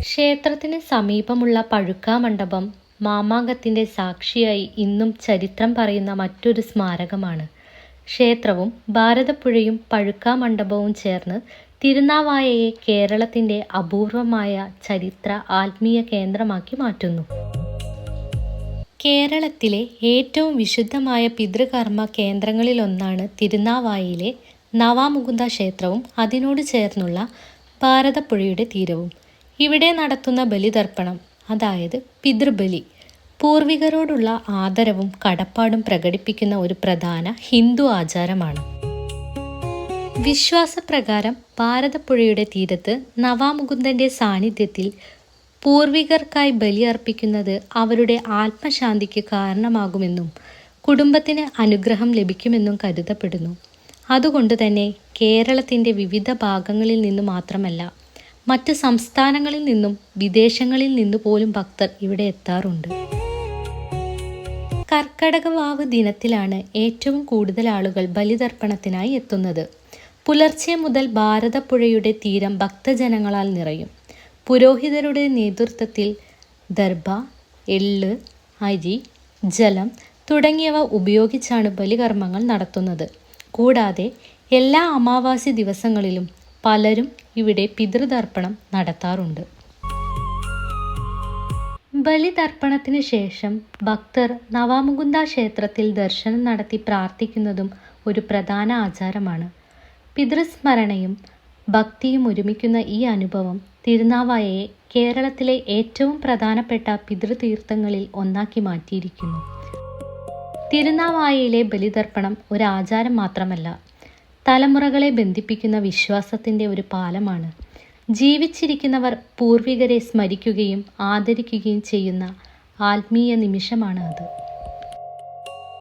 ക്ഷേത്രത്തിന് സമീപമുള്ള പഴുക്കാമണ്ഡപം മാമാങ്കത്തിൻ്റെ സാക്ഷിയായി ഇന്നും ചരിത്രം പറയുന്ന മറ്റൊരു സ്മാരകമാണ്. ക്ഷേത്രവും ഭാരതപ്പുഴയും പഴുക്കാമണ്ഡപവും ചേർന്ന് തിരുനാവായയെ കേരളത്തിൻ്റെ അപൂർവമായ ചരിത്ര ആത്മീയ കേന്ദ്രമാക്കി മാറ്റുന്നു. കേരളത്തിലെ ഏറ്റവും വിശുദ്ധമായ പിതൃകർമ്മ കേന്ദ്രങ്ങളിലൊന്നാണ് തിരുനാവായയിലെ നവാമുകുന്ദ ക്ഷേത്രവും അതിനോട് ചേർന്നുള്ള ഭാരതപ്പുഴയുടെ തീരവും. ഇവിടെ നടത്തുന്ന ബലിതർപ്പണം, അതായത് പിതൃബലി, പൂർവികരോടുള്ള ആദരവും കടപ്പാടും പ്രകടിപ്പിക്കുന്ന ഒരു പ്രധാന ഹിന്ദു ആചാരമാണ്. വിശ്വാസപ്രകാരം ഭാരതപ്പുഴയുടെ തീരത്ത് നവാമുകുന്ദൻ്റെ സാന്നിധ്യത്തിൽ പൂർവികർക്കായി ബലിയർപ്പിക്കുന്നത് അവരുടെ ആത്മശാന്തിക്ക് കാരണമാകുമെന്നും കുടുംബത്തിന് അനുഗ്രഹം ലഭിക്കുമെന്നും കരുതപ്പെടുന്നു. അതുകൊണ്ട് തന്നെ കേരളത്തിൻ്റെ വിവിധ ഭാഗങ്ങളിൽ നിന്നു മാത്രമല്ല, മറ്റ് സംസ്ഥാനങ്ങളിൽ നിന്നും വിദേശങ്ങളിൽ നിന്നു പോലും ഭക്തർ ഇവിടെ എത്താറുണ്ട്. കർക്കടകവാവ് ദിനത്തിലാണ് ഏറ്റവും കൂടുതൽ ആളുകൾ ബലിതർപ്പണത്തിനായി എത്തുന്നത്. പുലർച്ചെ മുതൽ ഭാരതപ്പുഴയുടെ തീരം ഭക്തജനങ്ങളാൽ നിറയും. പുരോഹിതരുടെ നേതൃത്വത്തിൽ ദർഭ, എള്ള്, അരി, ജലം തുടങ്ങിയവ ഉപയോഗിച്ചാണ് ബലികർമ്മങ്ങൾ നടത്തുന്നത്. കൂടാതെ എല്ലാ അമാവാസി ദിവസങ്ങളിലും പലരും ഇവിടെ പിതൃതർപ്പണം നടത്താറുണ്ട്. ബലിതർപ്പണത്തിന് ശേഷം ഭക്തർ നവാമുകുന്ദ ക്ഷേത്രത്തിൽ ദർശനം നടത്തി പ്രാർത്ഥിക്കുന്നതും ഒരു പ്രധാന ആചാരമാണ്. പിതൃസ്മരണയും ഭക്തിയും ഒരുമിക്കുന്ന ഈ അനുഭവം തിരുനാവായയെ കേരളത്തിലെ ഏറ്റവും പ്രധാനപ്പെട്ട പിതൃതീർത്ഥങ്ങളിൽ ഒന്നാക്കി മാറ്റിയിരിക്കുന്നു. തിരുനാവായയിലെ ബലിതർപ്പണം ഒരു ആചാരം മാത്രമല്ല, തലമുറകളെ ബന്ധിപ്പിക്കുന്ന വിശ്വാസത്തിൻ്റെ ഒരു പാലമാണ്. ജീവിച്ചിരിക്കുന്നവർ പൂർവികരെ സ്മരിക്കുകയും ആദരിക്കുകയും ചെയ്യുന്ന ആത്മീയ നിമിഷമാണ് അത്.